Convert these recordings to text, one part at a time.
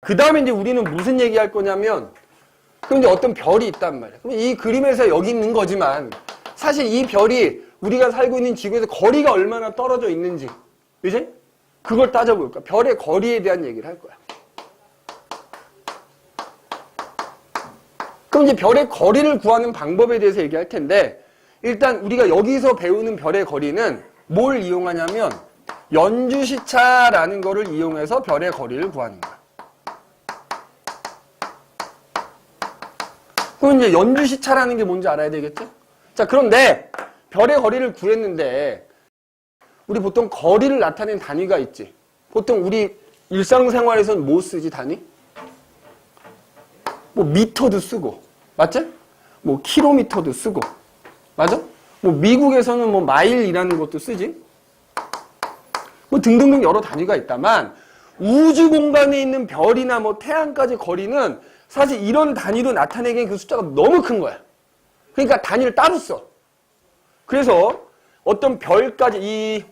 그 다음에 이제 우리는 무슨 얘기할 거냐면, 그럼 이제 어떤 별이 있단 말이야. 그럼 이 그림에서 여기 있는 거지만, 사실 이 별이 우리가 살고 있는 지구에서 거리가 얼마나 떨어져 있는지, 그지? 그걸 따져볼 거야. 별의 거리에 대한 얘기를 할 거야. 그럼 이제 별의 거리를 구하는 방법에 대해서 얘기할 텐데, 일단 우리가 여기서 배우는 별의 거리는 뭘 이용하냐면, 연주시차라는 거를 이용해서 별의 거리를 구하는 거야. 그럼 이제 연주시차라는 게 뭔지 알아야 되겠죠? 자, 그런데 별의 거리를 구했는데 우리 보통 거리를 나타내는 단위가 있지. 보통 우리 일상생활에서는 뭐 쓰지, 단위? 뭐 미터도 쓰고, 맞지? 뭐 킬로미터도 쓰고, 맞아? 뭐 미국에서는 뭐 마일이라는 것도 쓰지. 뭐 등등등 여러 단위가 있다만 우주 공간에 있는 별이나 뭐 태양까지 거리는 사실 이런 단위로 나타내기엔 그 숫자가 너무 큰 거야. 그러니까 단위를 따로 써. 그래서 어떤 별까지, 이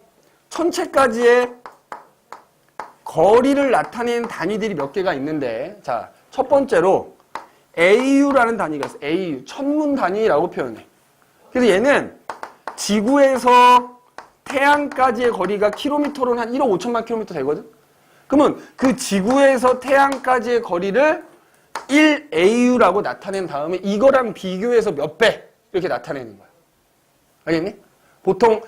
천체까지의 거리를 나타내는 단위들이 몇 개가 있는데, 자, 첫 번째로 AU라는 단위가 있어. AU, 천문 단위라고 표현해. 그래서 얘는 지구에서 태양까지의 거리가 킬로미터로는 한 1억 5천만 킬로미터 되거든? 그러면 그 지구에서 태양까지의 거리를 1AU라고 나타낸 다음에 이거랑 비교해서 몇 배 이렇게 나타내는 거야. 알겠니? 보통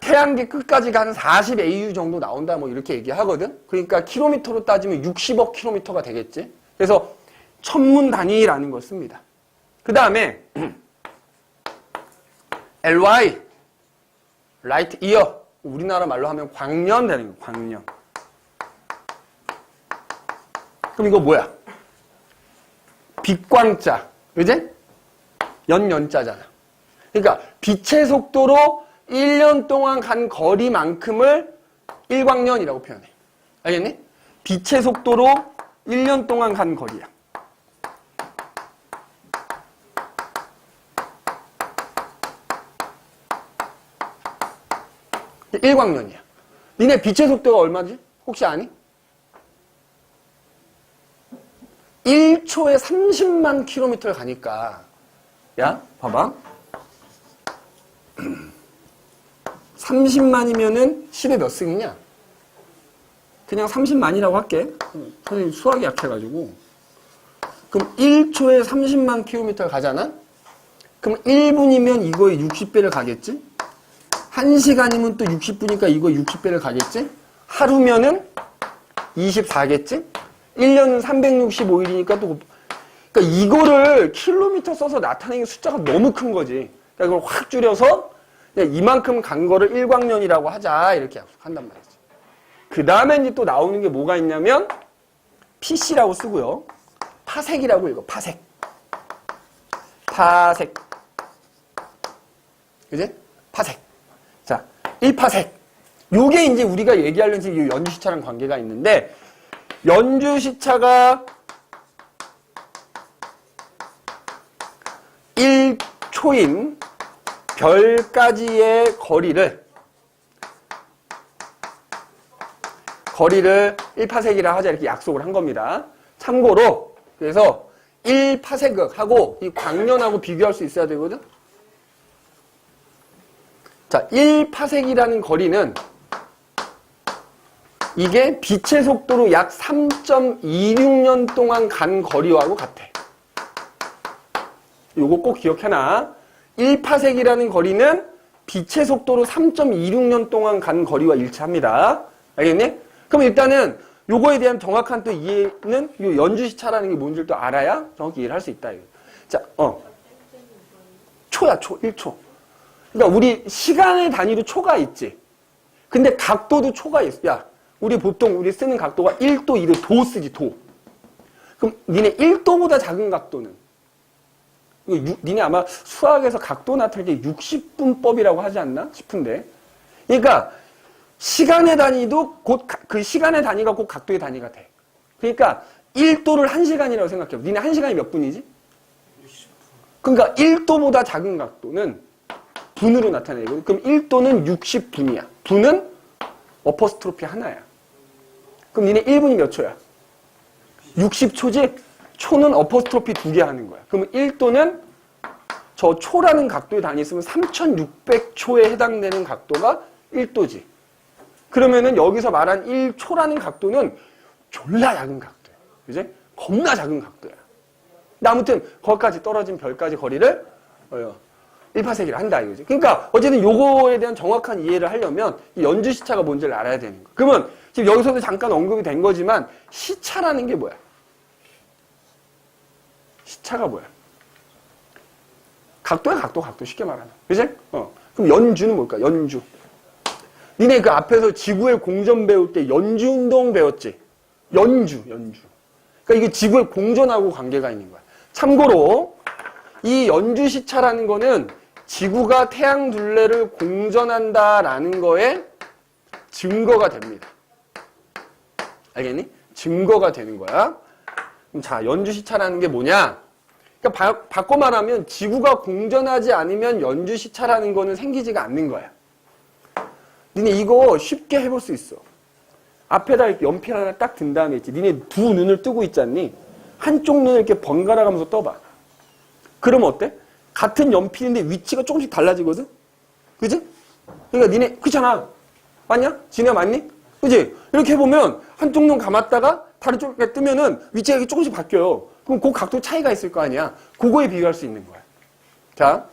태양계 끝까지가 한 40AU 정도 나온다 뭐 이렇게 얘기하거든. 그러니까 킬로미터로 따지면 60억 킬로미터가 되겠지. 그래서 천문 단위라는 걸 씁니다. 그 다음에 LY, 라이트 이어, 우리나라 말로 하면 광년 되는 거야. 광년. 그럼 이거 뭐야? 빛광자, 그지? 연자잖아. 그러니까 빛의 속도로 1년 동안 간 거리만큼을 1광년이라고 표현해. 알겠니? 빛의 속도로 1년 동안 간 거리야. 1광년이야. 니네 빛의 속도가 얼마지? 혹시 아니? 1초에 30만 킬로미터를 가니까, 야, 봐봐. 30만이면은 10에 몇 승이냐? 그냥 30만이라고 할게. 선생님 수학이 약해가지고. 그럼 1초에 30만 킬로미터를 가잖아? 그럼 1분이면 이거에 60배를 가겠지? 1시간이면 또 60분이니까 이거 60배를 가겠지? 하루면은 24겠지? 1년은 365일이니까 또, 그러니까 이거를 킬로미터 써서 나타내는 숫자가 너무 큰 거지. 그러니까 이걸 확 줄여서 그냥 이만큼 간 거를 1광년이라고 하자. 이렇게 한단 말이지. 그 다음에 이제 또 나오는 게 뭐가 있냐면, PC라고 쓰고요. 파색이라고 읽어, 파색. 파색. 그지? 파색. 자, 1파색. 요게 이제 우리가 얘기하려는 지금 연주시차랑 관계가 있는데, 연주시차가 1초인 별까지의 거리를 1파색이라 하자 이렇게 약속을 한 겁니다. 참고로 그래서 1파색하고 이 광년하고 비교할 수 있어야 되거든. 자, 1파색이라는 거리는 이게 빛의 속도로 약 3.26년 동안 간 거리하고 같아. 요거 꼭 기억해놔. 1파색이라는 거리는 빛의 속도로 3.26년 동안 간 거리와 일치합니다. 알겠니? 그럼 일단은 요거에 대한 정확한 또 이해는 요 연주시차라는 게 뭔지를 또 알아야 정확히 이해를 할 수 있다. 자, 초야, 초. 1초. 그러니까 우리 시간의 단위로 초가 있지. 근데 각도도 초가 있어. 야, 우리 보통 우리 쓰는 각도가 1도, 2도, 도 쓰지, 도. 그럼 니네 1도보다 작은 각도는? 니네 아마 수학에서 각도 나타낼 때 60분법이라고 하지 않나 싶은데. 그러니까 시간의 단위도 곧 그 시간의 단위가 곧 각도의 단위가 돼. 그러니까 1도를 1시간이라고 생각해. 니네 1시간이 몇 분이지? 60분. 그러니까 1도보다 작은 각도는 분으로 나타내거든. 그럼 1도는 60분이야. 분은 어퍼스트로피 하나야. 그럼 니네 1분이 몇 초야? 60초지? 초는 어퍼스트로피 2개 하는 거야. 그러면 1도는 저 초라는 각도에 다녔으면 3600초에 해당되는 각도가 1도지. 그러면은 여기서 말한 1초라는 각도는 졸라 작은 각도야. 그지? 겁나 작은 각도야. 근데 아무튼 거기까지 떨어진 별까지 거리를 1파세기를 한다 이거지. 그러니까 어쨌든 요거에 대한 정확한 이해를 하려면 이 연주 시차가 뭔지를 알아야 되는 거야. 그러면 지금 여기서도 잠깐 언급이 된 거지만 시차라는 게 뭐야? 시차가 뭐야? 각도야 각도 쉽게 말하면. 그지? 그럼 연주는 뭘까? 연주. 니네 그 앞에서 지구의 공전 배울 때 연주 운동 배웠지? 연주. 그러니까 이게 지구의 공전하고 관계가 있는 거야. 참고로 이 연주 시차라는 거는 지구가 태양 둘레를 공전한다라는 거에 증거가 됩니다. 알겠니? 증거가 되는 거야. 그럼 자, 연주 시차라는 게 뭐냐? 그러니까 바꿔 말하면 지구가 공전하지 않으면 연주 시차라는 거는 생기지가 않는 거야. 니네 이거 쉽게 해볼 수 있어. 앞에다 이렇게 연필 하나 딱 든 다음에 있지. 니네 두 눈을 뜨고 있지 않니? 한쪽 눈을 이렇게 번갈아 가면서 떠봐. 그러면 어때? 같은 연필인데 위치가 조금씩 달라지거든? 그지? 그러니까 니네, 그렇잖아. 맞냐? 진우야 맞니? 그지? 이렇게 해보면 한쪽 눈 감았다가 다른 쪽에 뜨면은 위치가 이렇게 조금씩 바뀌어요. 그럼 그 각도 차이가 있을 거 아니야? 그거에 비교할 수 있는 거야. 자.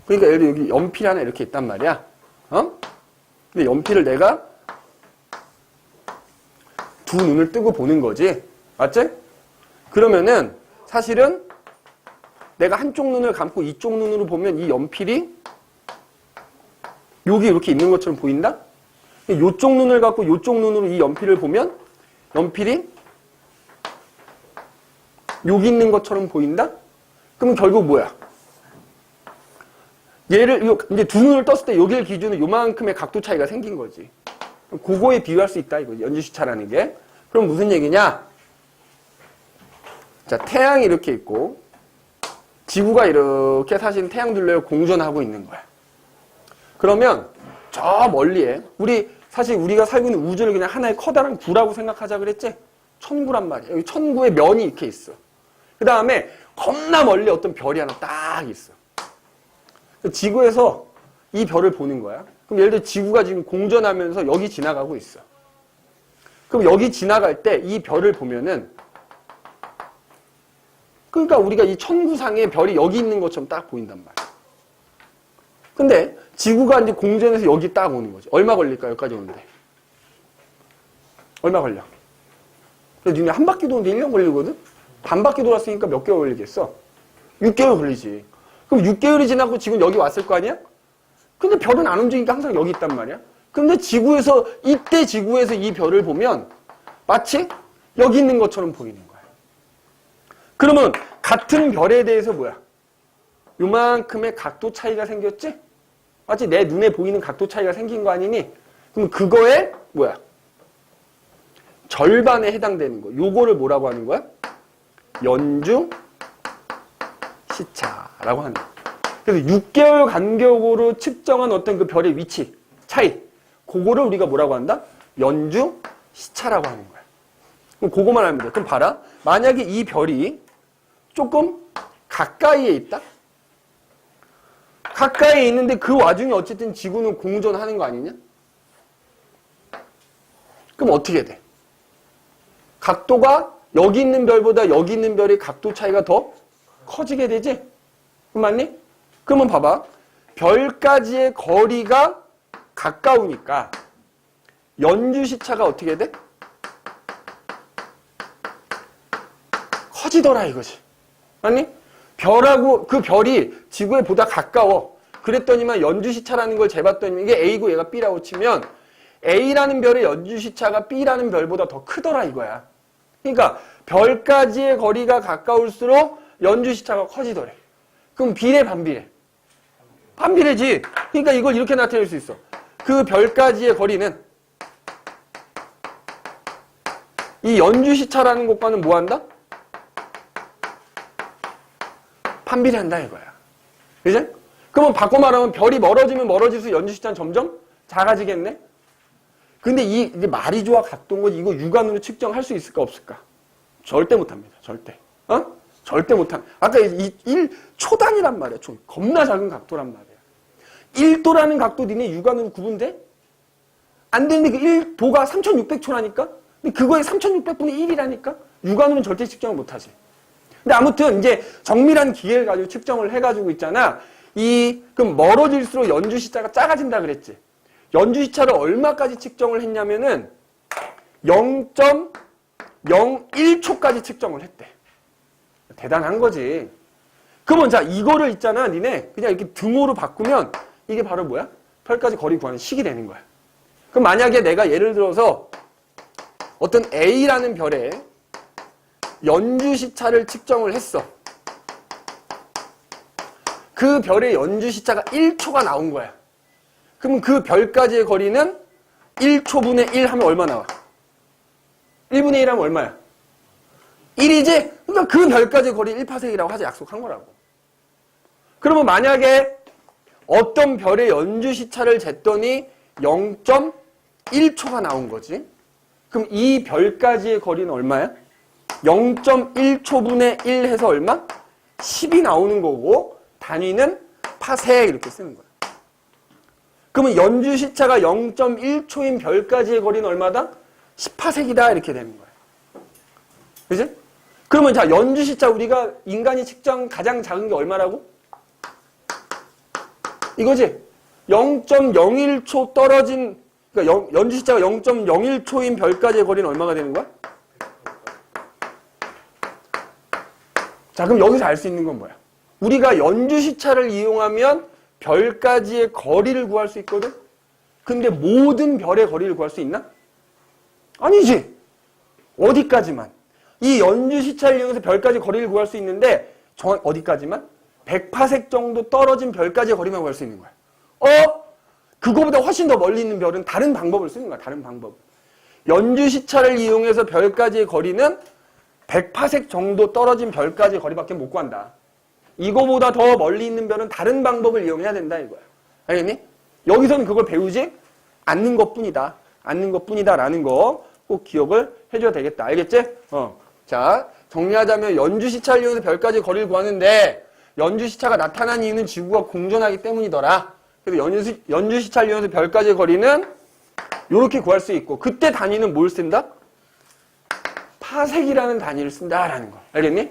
그러니까 예를 들어 여기 연필 하나 이렇게 있단 말이야. 근데 연필을 내가 두 눈을 뜨고 보는 거지. 맞지? 그러면은 사실은 내가 한쪽 눈을 감고 이쪽 눈으로 보면 이 연필이 여기 이렇게 있는 것처럼 보인다? 이쪽 눈을 갖고 이쪽 눈으로 이 연필을 보면 연필이 여기 있는 것처럼 보인다? 그럼 결국 뭐야? 얘를 이제 두 눈을 떴을 때 여기를 기준으로 요만큼의 각도 차이가 생긴 거지. 그거에 비유할 수 있다 이거지. 연주시차라는 게. 그럼 무슨 얘기냐? 자, 태양이 이렇게 있고 지구가 이렇게 사실 태양 둘레를 공전하고 있는 거야. 그러면 저 멀리에 사실 우리가 살고 있는 우주를 그냥 하나의 커다란 구라고 생각하자 그랬지? 천구란 말이야. 여기 천구의 면이 이렇게 있어. 그 다음에 겁나 멀리 어떤 별이 하나 딱 있어. 지구에서 이 별을 보는 거야. 그럼 예를 들어 지구가 지금 공전하면서 여기 지나가고 있어. 그럼 여기 지나갈 때 이 별을 보면은 그러니까 우리가 이 천구상에 별이 여기 있는 것처럼 딱 보인단 말이야. 근데 지구가 이제 공전해서 여기 딱 오는 거지. 얼마 걸릴까 여기까지 오는데? 얼마 걸려? 근데 니네 한 바퀴 도는데 1년 걸리거든? 반 바퀴 돌았으니까 몇 개월 걸리겠어? 6개월 걸리지. 그럼 6개월이 지나고 지금 여기 왔을 거 아니야? 근데 별은 안 움직이니까 항상 여기 있단 말이야. 근데 이때 지구에서 이 별을 보면 마치 여기 있는 것처럼 보이는 거야. 그러면 같은 별에 대해서 뭐야? 요만큼의 각도 차이가 생겼지? 마치 내 눈에 보이는 각도 차이가 생긴 거 아니니? 그럼 그거에 뭐야? 절반에 해당되는 거. 요거를 뭐라고 하는 거야? 연주 시차라고 하는 거야. 그래서 6개월 간격으로 측정한 어떤 그 별의 위치, 차이. 그거를 우리가 뭐라고 한다? 연주 시차라고 하는 거야. 그럼 그거만 알면 돼. 그럼 봐라. 만약에 이 별이 조금 가까이에 있다? 가까이에 있는데 그 와중에 어쨌든 지구는 공전하는 거 아니냐? 그럼 어떻게 돼? 각도가 여기 있는 별보다 여기 있는 별의 각도 차이가 더 커지게 되지? 맞니? 그러면 봐봐. 별까지의 거리가 가까우니까 연주시차가 어떻게 돼? 커지더라 이거지. 맞니? 그 별이 지구에 보다 가까워. 그랬더니만 연주시차라는 걸 재봤더니 이게 A고 얘가 B라고 치면 A라는 별의 연주시차가 B라는 별보다 더 크더라 이거야. 그러니까 별까지의 거리가 가까울수록 연주시차가 커지더래. 그럼 비례 반비례? 반비례지. 그러니까 이걸 이렇게 나타낼 수 있어. 그 별까지의 거리는 이 연주시차라는 것과는 뭐 한다? 반비례한다 이거야. 그지? 그러면 바꿔 말하면 별이 멀어지면 멀어질수록 연주시차는 점점 작아지겠네? 근데 이제 마리조아 각도인 거지. 이거 육안으로 측정할 수 있을까 없을까? 절대 못합니다. 절대. 절대 못합니다. 아까 1초단이란 말이야. 겁나 작은 각도란 말이야. 1도라는 각도 니네 육안으로 구분돼? 안 되는데 그 1도가 3600초라니까? 근데 그거에 3600분의 1이라니까? 육안으로는 절대 측정을 못하지. 근데 아무튼 이제 정밀한 기계를 가지고 측정을 해가지고 있잖아. 그럼 멀어질수록 연주시차가 작아진다 그랬지. 연주시차를 얼마까지 측정을 했냐면은 0.01초까지 측정을 했대. 대단한 거지. 그러면 자, 이거를 있잖아. 니네 그냥 이렇게 등호로 바꾸면 이게 바로 뭐야? 별까지 거리 구하는 식이 되는 거야. 그럼 만약에 내가 예를 들어서 어떤 A라는 별에 연주시차를 측정을 했어. 그 별의 연주시차가 1초가 나온 거야. 그럼 그 별까지의 거리는 1초분의 1 하면 얼마 나와? 1분의 1 하면 얼마야? 1이지? 그러니까 그 별까지의 거리 1파세기라고 하자 약속한 거라고. 그러면 만약에 어떤 별의 연주시차를 쟀더니 0.1초가 나온 거지. 그럼 이 별까지의 거리는 얼마야? 0.1초분의 1 해서 얼마? 10이 나오는 거고 단위는 파세 이렇게 쓰는 거야. 그러면 연주시차가 0.1초인 별까지의 거리는 얼마다? 10파세기다 이렇게 되는 거야. 그지? 그러면 자, 연주시차 우리가 인간이 측정 가장 작은 게 얼마라고? 이거지? 0.01초 떨어진, 그러니까 연주시차가 0.01초인 별까지의 거리는 얼마가 되는 거야? 자, 그럼 여기서 알 수 있는 건 뭐야? 우리가 연주시차를 이용하면 별까지의 거리를 구할 수 있거든? 근데 모든 별의 거리를 구할 수 있나? 아니지. 어디까지만. 이 연주시차를 이용해서 별까지 거리를 구할 수 있는데 어디까지만? 100파섹 정도 떨어진 별까지의 거리만 구할 수 있는 거야. 그거보다 훨씬 더 멀리 있는 별은 다른 방법을 쓰는 거야. 다른 방법. 연주시차를 이용해서 별까지의 거리는 100파섹 정도 떨어진 별까지의 거리밖에 못 구한다. 이거보다 더 멀리 있는 별은 다른 방법을 이용해야 된다 이거야. 알겠니? 여기서는 그걸 배우지 않는 것뿐이다. 않는 것뿐이다라는 거 꼭 기억을 해줘야 되겠다. 알겠지? 자, 정리하자면 연주시차를 이용해서 별까지 거리를 구하는데 연주시차가 나타난 이유는 지구가 공전하기 때문이더라. 그래서 연주시차를 이용해서 별까지 거리는 이렇게 구할 수 있고 그때 단위는 뭘 쓴다? 파섹이라는 단위를 쓴다라는 거. 알겠니?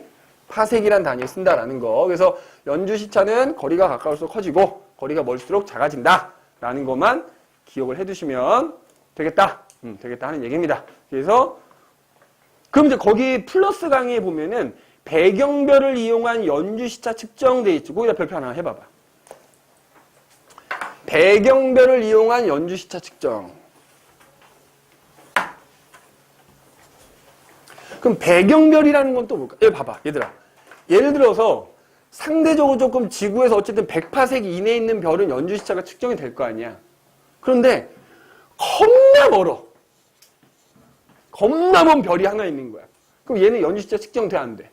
파섹이라는 단위를 쓴다라는 거. 그래서 연주시차는 거리가 가까울수록 커지고 거리가 멀수록 작아진다라는 것만 기억을 해두시면 되겠다. 되겠다 하는 얘기입니다. 그래서 그럼 이제 거기 플러스 강의에 보면은 배경별을 이용한 연주시차 측정돼 있지. 거기다 별표 하나 해봐봐. 배경별을 이용한 연주시차 측정. 그럼 배경별이라는 건 또 뭘까? 여기 봐봐, 얘들아. 예를 들어서 상대적으로 조금 지구에서 어쨌든 100파섹 이내에 있는 별은 연주시차가 측정이 될 거 아니야. 그런데 겁나 멀어. 겁나 먼 별이 하나 있는 거야. 그럼 얘는 연주시차 측정돼 안 돼?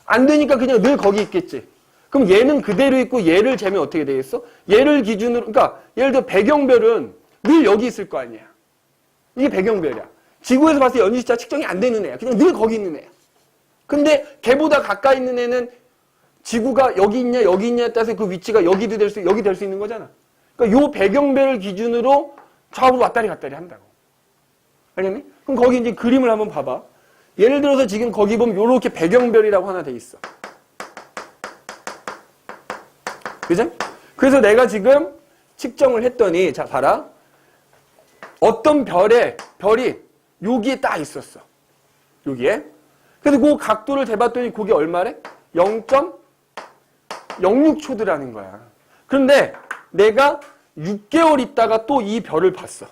안 되니까 그냥 늘 거기 있겠지. 그럼 얘는 그대로 있고 얘를 재면 어떻게 되겠어? 얘를 기준으로, 그러니까 예를 들어 배경별은 늘 여기 있을 거 아니야. 이게 배경별이야. 지구에서 봤을 때 연주시차 측정이 안 되는 애야. 그냥 늘 거기 있는 애야. 근데 걔보다 가까이 있는 애는 지구가 여기 있냐 여기 있냐에 따라서 그 위치가 여기 될 수 있는 거잖아. 그러니까 요 배경별을 기준으로 좌우로 왔다리 갔다리 한다고. 알겠니? 그럼 거기 이제 그림을 한번 봐봐. 예를 들어서 지금 거기 보면 요렇게 배경별이라고 하나 돼 있어. 그죠? 그래서 내가 지금 측정을 했더니 자 봐라. 어떤 별이 여기에 딱 있었어. 여기에. 그래서 그 각도를 재봤더니 그게 얼마래? 0.06초더라는 거야. 그런데 내가 6개월 있다가 또 이 별을 봤어.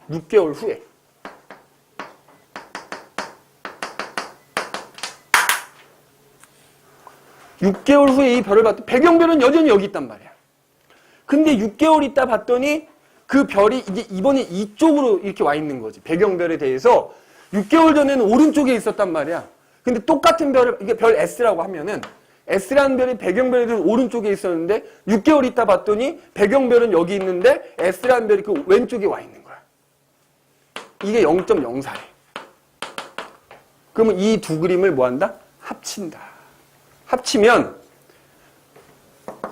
6개월 후에. 6개월 후에 이 별을 봤더니 배경별은 여전히 여기 있단 말이야. 근데 6개월 있다 봤더니 그 별이 이제 이번에 이쪽으로 이렇게 와 있는 거지. 배경별에 대해서 6개월 전에는 오른쪽에 있었단 말이야. 근데 똑같은 별을, 이게 별 S라고 하면은 S라는 별이 배경별에 대해서 오른쪽에 있었는데 6개월 있다 봤더니 배경별은 여기 있는데 S라는 별이 그 왼쪽에 와 있는 거야. 이게 0.04래. 그러면 이 두 그림을 뭐 한다? 합친다. 합치면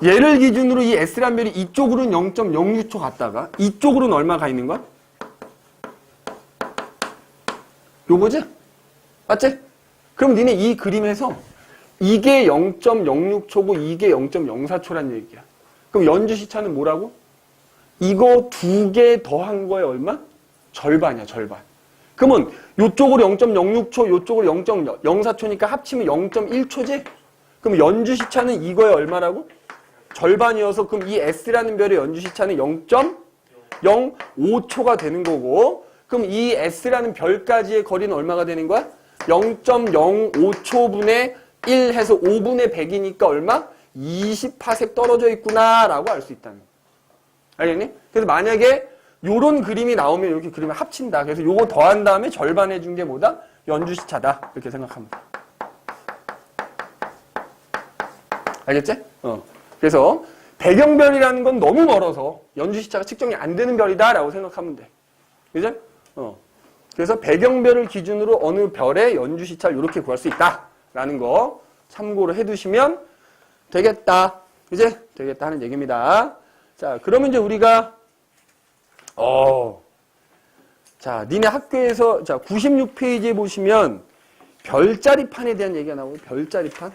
얘를 기준으로 이 S란 별이 이쪽으로는 0.06초 갔다가 이쪽으로는 얼마 가 있는 거야? 요거지? 맞지? 그럼 니네 이 그림에서 이게 0.06초고 이게 0.04초란 얘기야. 그럼 연주 시차는 뭐라고? 이거 두 개 더한 거에 얼마? 절반이야, 절반. 그러면 요쪽으로 0.06초, 요쪽으로 0.04초니까 합치면 0.1초지? 그럼 연주 시차는 이거에 얼마라고? 절반이어서 그럼 이 S라는 별의 연주 시차는 0.05초가 되는 거고, 그럼 이 S라는 별까지의 거리는 얼마가 되는 거야? 0.05초분의 1 해서 5분의 100이니까 얼마? 20파섹 떨어져 있구나 라고 알 수 있다는 거야. 알겠니? 그래서 만약에 요런 그림이 나오면 이렇게 그림을 합친다. 그래서 요거 더한 다음에 절반 해준 게 뭐다? 연주시차다. 이렇게 생각하면 돼. 알겠지? 그래서 배경별이라는 건 너무 멀어서 연주시차가 측정이 안 되는 별이다 라고 생각하면 돼. 그죠? 그래서 배경별을 기준으로 어느 별의 연주시차를 이렇게 구할 수 있다 라는 거 참고로 해두시면 되겠다. 그지? 되겠다 하는 얘기입니다. 자, 그러면 이제 우리가 자, 니네 학교에서 자 96페이지에 보시면 별자리판에 대한 얘기가 나오고 별자리판.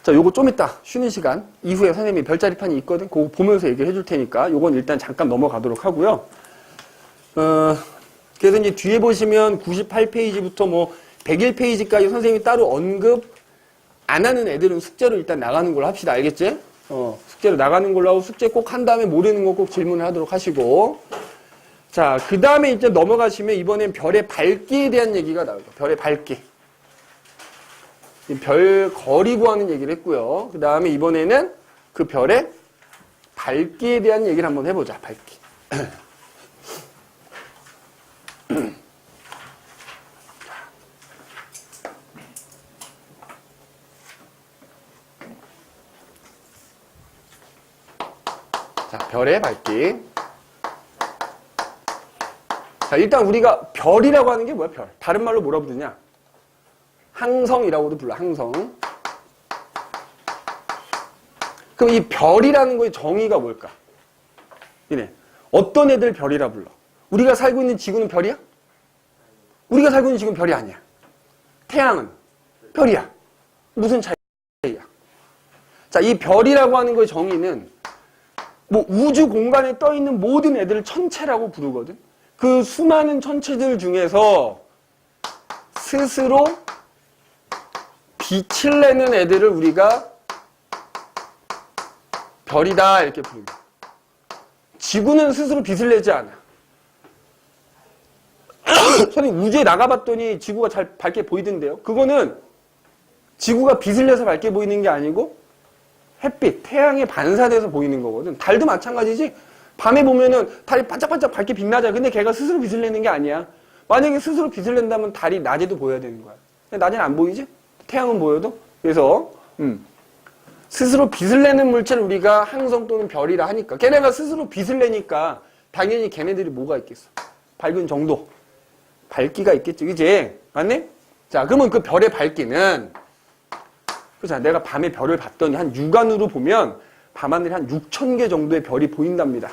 자, 요거 좀 이따 쉬는 시간 이후에 선생님이 별자리판이 있거든. 그거 보면서 얘기해 줄 테니까 요건 일단 잠깐 넘어가도록 하고요. 그래서 이제 뒤에 보시면 98페이지부터 뭐 101페이지까지 선생님이 따로 언급 안 하는 애들은 숙제로 일단 나가는 걸로 합시다. 알겠지? 숙제로 나가는 걸로 하고 숙제 꼭 한 다음에 모르는 거 꼭 질문을 하도록 하시고. 자, 그 다음에 이제 넘어가시면 이번엔 별의 밝기에 대한 얘기가 나오죠. 별의 밝기. 별 거리 구하는 얘기를 했고요. 그 다음에 이번에는 그 별의 밝기에 대한 얘기를 한번 해보자. 밝기. 자, 별의 밝기. 자, 일단 우리가 별이라고 하는 게 뭐야, 별? 다른 말로 뭐라 부르냐? 항성이라고도 불러, 항성. 그럼 이 별이라는 거의 정의가 뭘까? 이네. 어떤 애들 별이라 불러? 우리가 살고 있는 지구는 별이야? 우리가 살고 있는 지구는 별이 아니야. 태양은 별이야. 무슨 차이야? 자, 이 별이라고 하는 거의 정의는 뭐 우주 공간에 떠 있는 모든 애들을 천체라고 부르거든. 그 수많은 천체들 중에서 스스로 빛을 내는 애들을 우리가 별이다 이렇게 부릅니다. 지구는 스스로 빛을 내지 않아. 선생님 우주에 나가봤더니 지구가 잘 밝게 보이던데요. 그거는 지구가 빛을 내서 밝게 보이는 게 아니고 햇빛, 태양에 반사돼서 보이는 거거든. 달도 마찬가지지. 밤에 보면은 달이 반짝반짝 밝게 빛나잖아. 근데 걔가 스스로 빛을 내는 게 아니야. 만약에 스스로 빛을 낸다면 달이 낮에도 보여야 되는 거야. 근데 낮에는 안 보이지? 태양은 보여도. 그래서 스스로 빛을 내는 물체를 우리가 항성 또는 별이라 하니까 걔네가 스스로 빛을 내니까 당연히 걔네들이 뭐가 있겠어? 밝은 정도. 밝기가 있겠지. 그치? 맞네? 자, 그러면 그 별의 밝기는 그렇잖아. 내가 밤에 별을 봤더니 한 육안으로 보면 밤하늘에 한 6,000개 정도의 별이 보인답니다.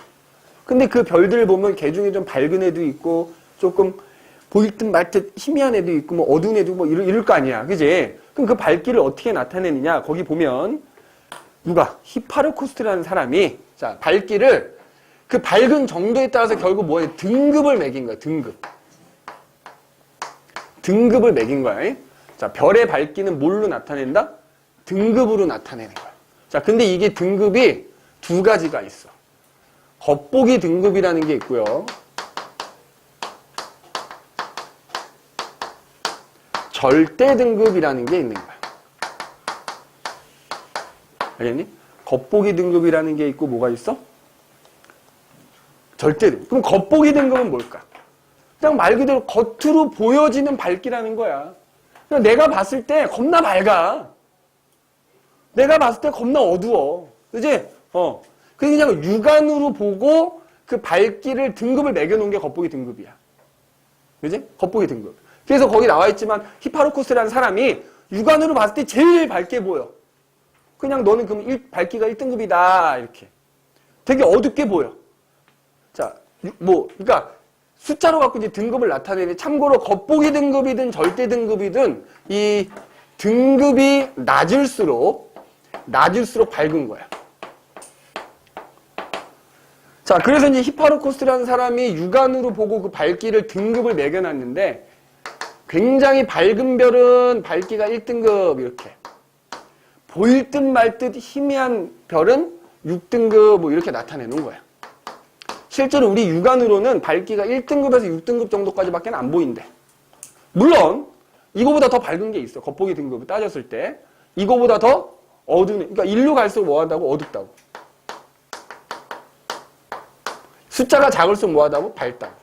근데 그 별들을 보면 개 중에 좀 밝은 애도 있고 조금 보일 듯 말 듯 희미한 애도 있고 뭐 어두운 애도 뭐 이럴 거 아니야. 그지? 그럼 그 밝기를 어떻게 나타내느냐? 거기 보면 누가? 히파르코스트라는 사람이 자, 밝기를 그 밝은 정도에 따라서 결국 뭐에 등급을 매긴 거야. 등급을 매긴 거야. 자, 별의 밝기는 뭘로 나타낸다? 등급으로 나타내는 거야. 자, 근데 이게 등급이 두 가지가 있어. 겉보기 등급이라는 게 있고요. 절대 등급이라는 게 있는 거야. 알겠니? 겉보기 등급이라는 게 있고 뭐가 있어? 절대 등급. 그럼 겉보기 등급은 뭘까? 그냥 말 그대로 겉으로 보여지는 밝기라는 거야. 그냥 내가 봤을 때 겁나 밝아. 내가 봤을 때 겁나 어두워. 그지? 그냥 육안으로 보고 그 밝기를 등급을 매겨놓은 게 겉보기 등급이야. 그지? 겉보기 등급. 그래서 거기 나와 있지만 히파르코스라는 사람이 육안으로 봤을 때 제일 밝게 보여. 그냥 너는 그럼 밝기가 1등급이다 이렇게. 되게 어둡게 보여. 자, 그러니까 숫자로 갖고 이제 등급을 나타내는. 참고로 겉보기 등급이든 절대 등급이든 이 등급이 낮을수록 밝은 거야. 자, 그래서 이제 히파르코스라는 사람이 육안으로 보고 그 밝기를 등급을 매겨놨는데 굉장히 밝은 별은 밝기가 1등급 이렇게. 보일 듯 말 듯 희미한 별은 6등급 뭐 이렇게 나타내 놓은 거야. 실제로 우리 육안으로는 밝기가 1등급에서 6등급 정도까지밖에 안 보인대. 물론 이거보다 더 밝은 게 있어. 겉보기 등급을 따졌을 때 이거보다 더 어두운, 그러니까 일로 갈수록 뭐하다고? 어둡다고. 숫자가 작을수록 뭐하다고? 밝다고.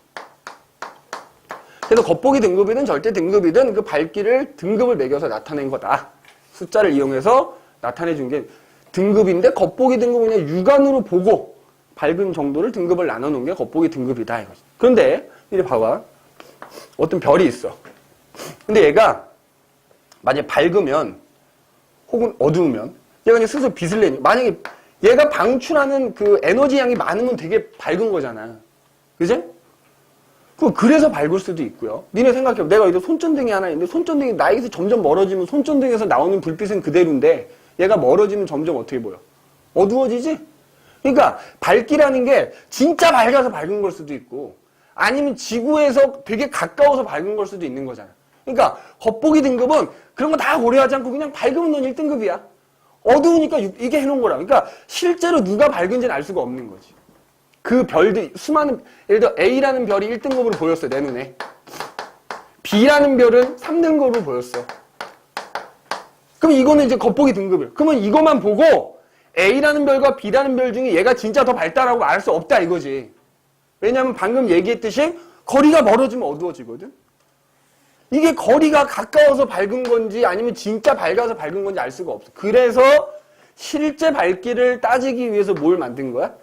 그래서 겉보기 등급이든 절대 등급이든 그 밝기를 등급을 매겨서 나타낸 거다. 숫자를 이용해서 나타내 준 게 등급인데 겉보기 등급은 그냥 육안으로 보고 밝은 정도를 등급을 나눠 놓은 게 겉보기 등급이다 이거지. 그런데 이제 봐봐. 어떤 별이 있어. 근데 얘가 만약에 밝으면 혹은 어두우면 얘가 그냥 스스로 빛을 내니. 만약에 얘가 방출하는 그 에너지 양이 많으면 되게 밝은 거잖아. 그지? 그래서 밝을 수도 있고요. 니네 생각해봐. 내가 여기 손전등이 하나 있는데 손전등이 나에게서 점점 멀어지면 손전등에서 나오는 불빛은 그대로인데 얘가 멀어지면 점점 어떻게 보여? 어두워지지? 그러니까 밝기라는 게 진짜 밝아서 밝은 걸 수도 있고 아니면 지구에서 되게 가까워서 밝은 걸 수도 있는 거잖아. 그러니까 겉보기 등급은 그런 거 다 고려하지 않고 그냥 밝으면 넌 1등급이야. 어두우니까 이게 해놓은 거라. 그러니까 실제로 누가 밝은지는 알 수가 없는 거지. 그 별들, 수많은, 예를 들어 A라는 별이 1등급으로 보였어, 내 눈에. B라는 별은 3등급으로 보였어. 그럼 이거는 이제 겉보기 등급이에요. 그러면 이것만 보고 A라는 별과 B라는 별 중에 얘가 진짜 더 밝다라고 말할 수 없다 이거지. 왜냐하면 방금 얘기했듯이 거리가 멀어지면 어두워지거든. 이게 거리가 가까워서 밝은 건지 아니면 진짜 밝아서 밝은 건지 알 수가 없어. 그래서 실제 밝기를 따지기 위해서 뭘 만든 거야?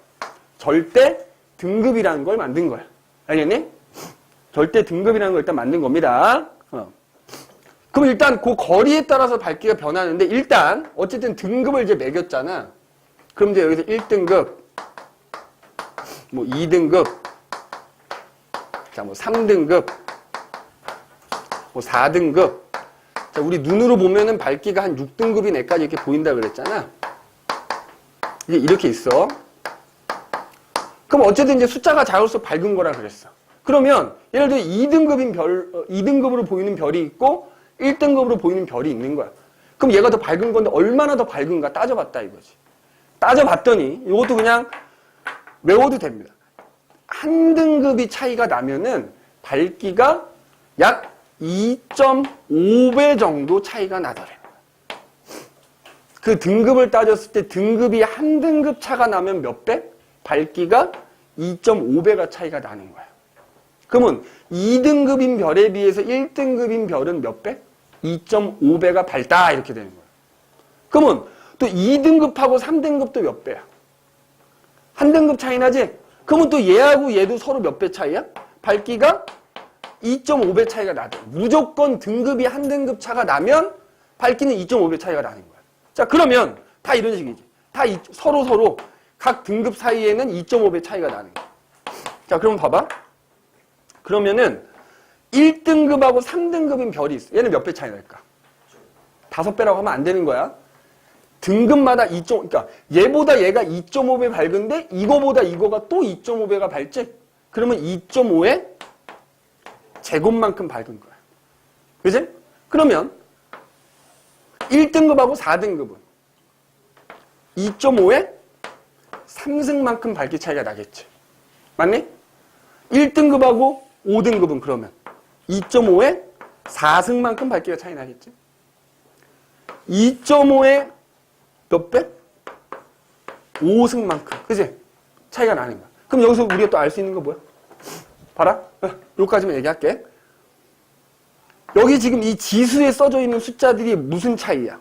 절대 등급이라는 걸 만든 거야. 알겠니? 절대 등급이라는 걸 일단 만든 겁니다. 그럼 일단 그 거리에 따라서 밝기가 변하는데 일단 어쨌든 등급을 이제 매겼잖아. 그럼 이제 여기서 1등급, 뭐 2등급, 자, 뭐 3등급, 뭐 4등급. 자, 우리 눈으로 보면은 밝기가 한 6등급이 내까지 이렇게 보인다 그랬잖아. 이게 이렇게 있어. 그럼 어쨌든 이제 숫자가 작을수록 밝은 거라 그랬어. 그러면 예를 들어 2등급으로 보이는 별이 있고 1등급으로 보이는 별이 있는 거야. 그럼 얘가 더 밝은 건데 얼마나 더 밝은가 따져봤다 이거지. 따져봤더니 이것도 그냥 외워도 됩니다. 한 등급이 차이가 나면은 밝기가 약 2.5배 정도 차이가 나더래. 그 등급을 따졌을 때 등급이 한 등급 차가 나면 몇 배? 밝기가 2.5배가 차이가 나는 거야. 그러면 2등급인 별에 비해서 1등급인 별은 몇 배? 2.5배가 밝다 이렇게 되는 거야. 그러면 또 2등급하고 3등급도 몇 배야? 한 등급 차이 나지? 그러면 또 얘하고 얘도 서로 몇 배 차이야? 밝기가 2.5배 차이가 나대. 무조건 등급이 한 등급 차가 나면 밝기는 2.5배 차이가 나는 거야. 자, 그러면 다 이런 식이지. 다 서로 각 등급 사이에는 2.5배 차이가 나는 거야. 자, 그럼 봐봐. 그러면은 1등급하고 3등급인 별이 있어. 얘는 몇 배 차이 날까? 5배라고 하면 안 되는 거야. 등급마다 그러니까 얘보다 얘가 2.5배 밝은데 이거보다 이거가 또 2.5배가 밝지? 그러면 2.5의 제곱만큼 밝은 거야. 그지? 그러면 1등급하고 4등급은 2.5의 3승만큼 밝기 차이가 나겠지. 맞니? 1등급하고 5등급은 그러면 2.5의 4승만큼 밝기가 차이 나겠지. 2.5의 몇 배? 5승만큼. 그지? 차이가 나는 거야. 그럼 여기서 우리가 또 알 수 있는 거 뭐야? 봐라. 여기까지만 얘기할게. 여기 지금 이 지수에 써져 있는 숫자들이 무슨 차이야?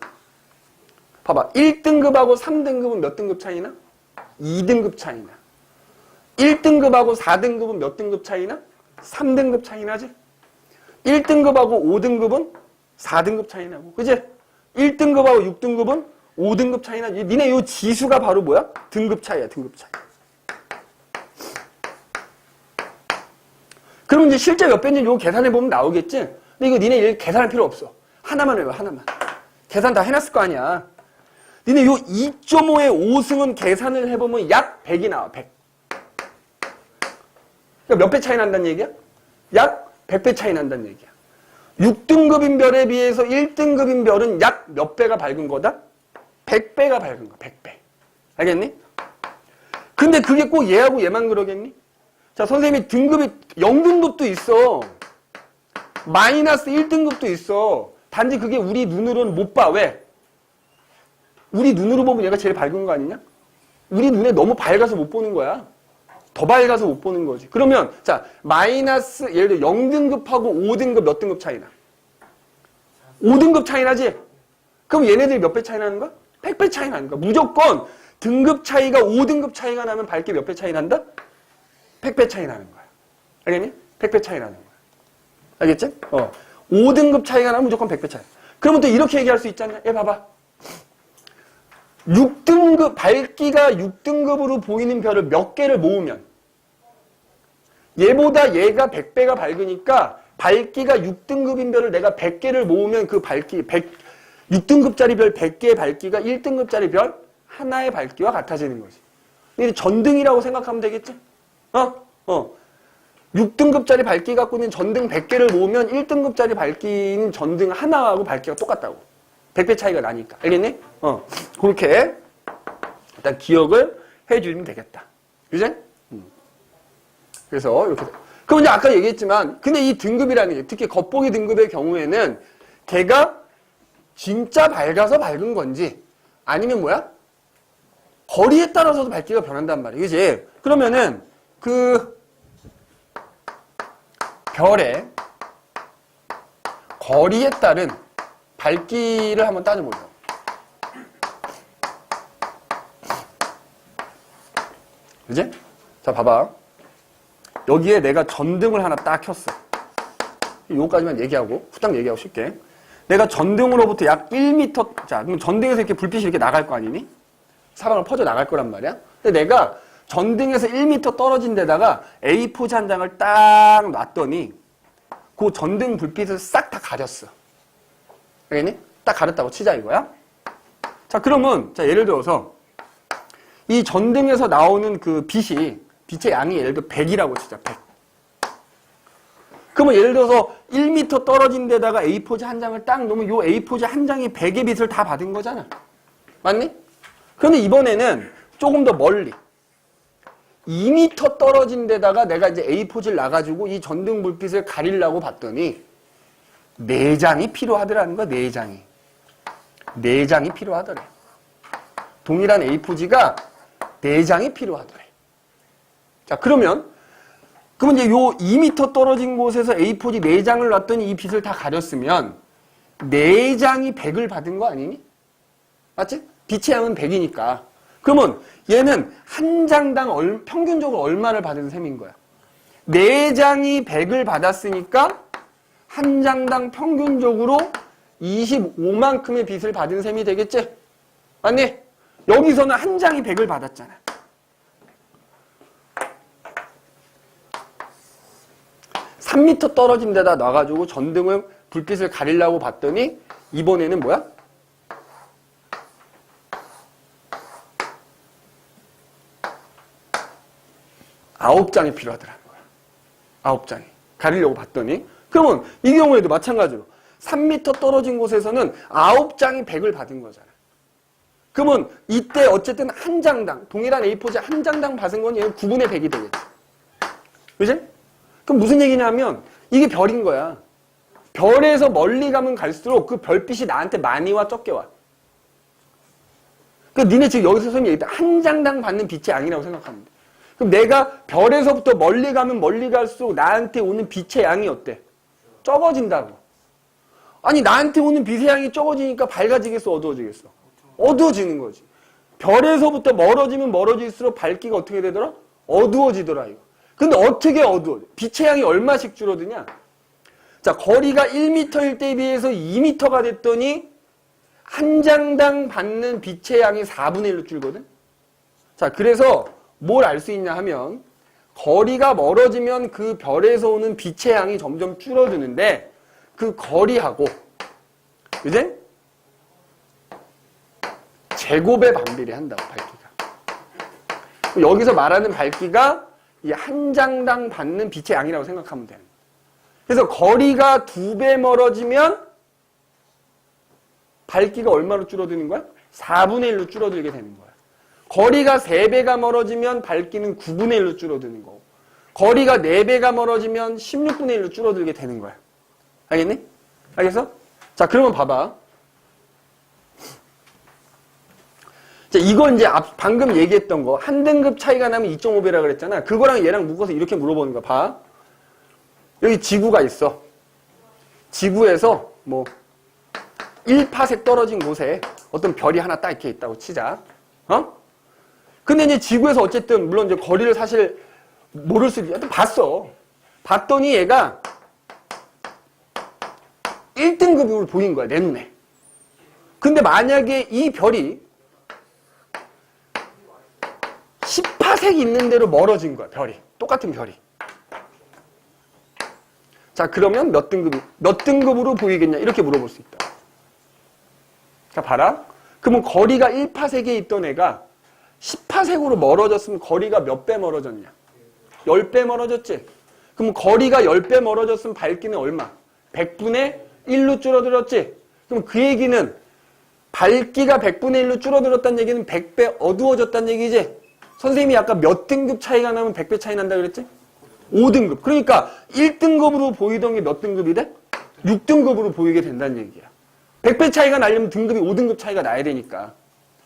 봐봐. 1등급하고 3등급은 몇 등급 차이나? 2등급 차이나. 1등급하고 4등급은 몇 등급 차이나? 3등급 차이 나지? 1등급하고 5등급은 4등급 차이 나고. 그지? 1등급하고 6등급은 5등급 차이 나지? 니네 요 지수가 바로 뭐야? 등급 차이야, 등급 차이. 그럼 이제 실제 몇 배인지 요 계산해보면 나오겠지? 근데 이거 니네 계산할 필요 없어. 하나만 해봐, 하나만. 계산 다 해놨을 거 아니야. 니네 요 2.5의 5승은 계산을 해보면 약 100이 나와, 100. 그러니까 몇 배 차이 난다는 얘기야? 약 100배 차이 난다는 얘기야. 6등급인 별에 비해서 1등급인 별은 약 몇 배가 밝은 거다? 100배가 밝은 거야, 100배. 알겠니? 근데 그게 꼭 얘하고 얘만 그러겠니? 자, 선생님이 등급이 0등급도 있어. 마이너스 1등급도 있어. 단지 그게 우리 눈으로는 못 봐. 왜? 우리 눈으로 보면 얘가 제일 밝은 거 아니냐? 우리 눈에 너무 밝아서 못 보는 거야. 더 밝아서 못 보는 거지. 그러면 자, 마이너스 예를 들어 0등급하고 5등급 몇 등급 차이 나? 5등급 차이 나지? 그럼 얘네들이 몇 배 차이 나는 거야? 100배 차이 나는 거야. 무조건 등급 차이가 5등급 차이가 나면 밝기 몇 배 차이 난다? 100배 차이 나는 거야. 알겠니? 100배 차이 나는 거야. 알겠지? 5등급 차이가 나면 무조건 100배 차이. 그러면 또 이렇게 얘기할 수 있지 않냐? 얘 봐봐. 6등급, 밝기가 6등급으로 보이는 별을 몇 개를 모으면 얘보다 얘가 100배가 밝으니까 밝기가 6등급인 별을 내가 100개를 모으면 그 밝기, 6등급짜리 별 100개의 밝기가 1등급짜리 별 하나의 밝기와 같아지는 거지. 이게 전등이라고 생각하면 되겠지? 6등급짜리 밝기 갖고 있는 전등 100개를 모으면 1등급짜리 밝기는 전등 하나하고 밝기가 똑같다고. 100배 차이가 나니까. 알겠니? 그렇게 일단 기억을 해주면 되겠다. 그지? 그래서 이렇게. 그럼 이제 아까 얘기했지만, 근데 이 등급이라는 게, 특히 겉보기 등급의 경우에는 걔가 진짜 밝아서 밝은 건지, 아니면 뭐야? 거리에 따라서도 밝기가 변한단 말이야. 그지? 그러면은, 그, 별의 거리에 따른 밝기를 한번 따져보자. 그지? 자, 봐봐. 여기에 내가 전등을 하나 딱 켰어. 요거까지만 얘기하고, 후딱 얘기하고 쉽게. 내가 전등으로부터 약 1m, 자, 그럼 전등에서 이렇게 불빛이 이렇게 나갈 거 아니니? 사방으로 퍼져 나갈 거란 말이야. 근데 내가 전등에서 1m 떨어진 데다가 A4지 한 장을 딱 놨더니, 그 전등 불빛을 싹 다 가렸어. 알겠니? 딱 가렸다고 치자 이거야. 자, 그러면, 자, 예를 들어서, 이 전등에서 나오는 그 빛의 양이 예를 들어 100이라고 치자, 100. 그러면 예를 들어서 1m 떨어진 데다가 A4지 한 장을 딱 놓으면 요 A4지 한 장이 100의 빛을 다 받은 거잖아. 맞니? 그런데 이번에는 조금 더 멀리. 2m 떨어진 데다가 내가 이제 A4지를 놔가지고 이 전등 불빛을 가리려고 봤더니 4장이 필요하더라는 거야, 4장이. 4장이 필요하더래. 동일한 A4지가 4장이 필요하더래. 자, 그러면 이제 요 2m 떨어진 곳에서 A4지 4장을 놨더니 이 빛을 다 가렸으면 4장이 100을 받은 거 아니니? 맞지? 빛의 양은 100이니까. 그러면 얘는 한 장당 평균적으로 얼마를 받은 셈인 거야? 4장이 100을 받았으니까 한 장당 평균적으로 25만큼의 빛을 받은 셈이 되겠지? 맞니? 여기서는 한 장이 100을 받았잖아. (3m) 떨어진 데다 놔가지고 전등을 불빛을 가리려고 봤더니 이번에는 뭐야? 9장이 필요하더라는 거야. 9장이. 가리려고 봤더니. 그러면 이 경우에도 마찬가지로 3m 떨어진 곳에서는 9장이 100을 받은 거잖아. 그러면 이때 어쨌든 한 장당, 동일한 A4지 한 장당 받은 건 얘는 9분의 100이 되겠지. 그지? 그럼 무슨 얘기냐면 이게 별인 거야. 별에서 멀리 가면 갈수록 그 별빛이 나한테 많이 와, 적게 와. 그러니까 니네 지금 여기서 선생님이 얘기했다. 한 장당 받는 빛의 양이라고 생각하면 돼. 그럼 내가 별에서부터 멀리 가면 멀리 갈수록 나한테 오는 빛의 양이 어때? 적어진다고. 아니 나한테 오는 빛의 양이 적어지니까 밝아지겠어, 어두워지겠어? 어두워지는 거지. 별에서부터 멀어지면 멀어질수록 밝기가 어떻게 되더라? 어두워지더라, 이거. 근데 어떻게 어두워? 빛의 양이 얼마씩 줄어드냐? 자, 거리가 1m일 때에 비해서 2m가 됐더니 한 장당 받는 빛의 양이 4분의 1로 줄거든? 자, 그래서 뭘 알 수 있냐 하면 거리가 멀어지면 그 별에서 오는 빛의 양이 점점 줄어드는데 그 거리하고, 그지? 제곱에 반비례한다고, 밝기가. 여기서 말하는 밝기가 이 한 장당 받는 빛의 양이라고 생각하면 되는 거예요. 그래서 거리가 2배 멀어지면 밝기가 얼마로 줄어드는 거야? 4분의 1로 줄어들게 되는 거야. 거리가 3배가 멀어지면 밝기는 9분의 1로 줄어드는 거고, 거리가 4배가 멀어지면 16분의 1로 줄어들게 되는 거야. 알겠니? 알겠어? 자, 그러면 봐봐. 자, 이거 이제 방금 얘기했던 거, 한 등급 차이가 나면 2.5배라 그랬잖아. 그거랑 얘랑 묶어서 이렇게 물어보는 거야. 봐. 여기 지구가 있어. 지구에서 뭐 1파색 떨어진 곳에 어떤 별이 하나 딱 이렇게 있다고 치자. 근데 이제 지구에서 어쨌든 물론 이제 거리를 사실 모를 수도 있는데 봤어. 봤더니 얘가 1등급으로 보인 거야, 내 눈에. 근데 만약에 이 별이 10파색이 있는 대로 멀어진 거야, 별이. 똑같은 별이. 자, 그러면 몇 등급으로 보이겠냐? 이렇게 물어볼 수 있다. 자, 봐라. 그러면 거리가 1파색에 있던 애가 10파색으로 멀어졌으면 거리가 몇 배 멀어졌냐? 10배 멀어졌지? 그럼 거리가 10배 멀어졌으면 밝기는 얼마? 100분의 1로 줄어들었지? 그럼 그 얘기는 밝기가 100분의 1로 줄어들었다는 얘기는 100배 어두워졌다는 얘기지? 선생님이 아까 몇 등급 차이가 나면 100배 차이 난다 그랬지? 5등급. 그러니까 1등급으로 보이던 게 몇 등급이 돼? 6등급으로 보이게 된다는 얘기야. 100배 차이가 나려면 등급이 5등급 차이가 나야 되니까.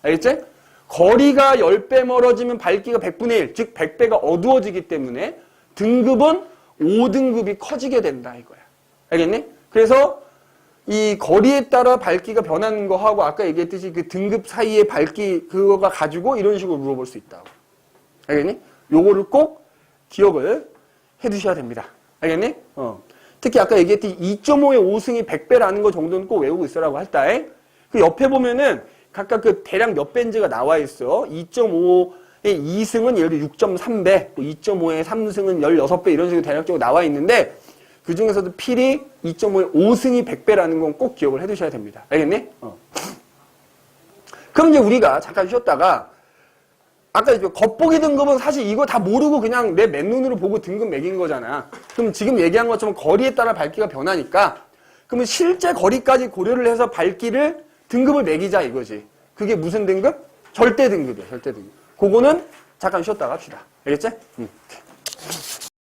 알겠지? 거리가 10배 멀어지면 밝기가 100분의 1, 즉 100배가 어두워지기 때문에 등급은 5등급이 커지게 된다 이거야. 알겠니? 그래서 이 거리에 따라 밝기가 변하는 거하고 아까 얘기했듯이 그 등급 사이의 밝기 그거가 가지고 이런 식으로 물어볼 수 있다고. 알겠니? 요거를 꼭 기억을 해 두셔야 됩니다. 알겠니? 특히 아까 얘기했듯이 2.5의 5승이 100배라는 거 정도는 꼭 외우고 있으라고 할다. 그 옆에 보면은 각각 그 대략 몇 배인지가 나와 있어. 2.5의 2승은 예를 들어 6.3배, 2.5의 3승은 16배 이런 식으로 대략적으로 나와 있는데 그 중에서도 필히 2.5의 5승이 100배라는 건 꼭 기억을 해 두셔야 됩니다. 알겠니? 그럼 이제 우리가 잠깐 쉬었다가 아까 겉보기 등급은 사실 이거 다 모르고 그냥 내 맨눈으로 보고 등급 매긴 거잖아. 그럼 지금 얘기한 것처럼 거리에 따라 밝기가 변하니까 그러면 실제 거리까지 고려를 해서 밝기를 등급을 매기자 이거지. 그게 무슨 등급? 절대 등급이야. 절대 등급. 그거는 잠깐 쉬었다가 합시다. 알겠지?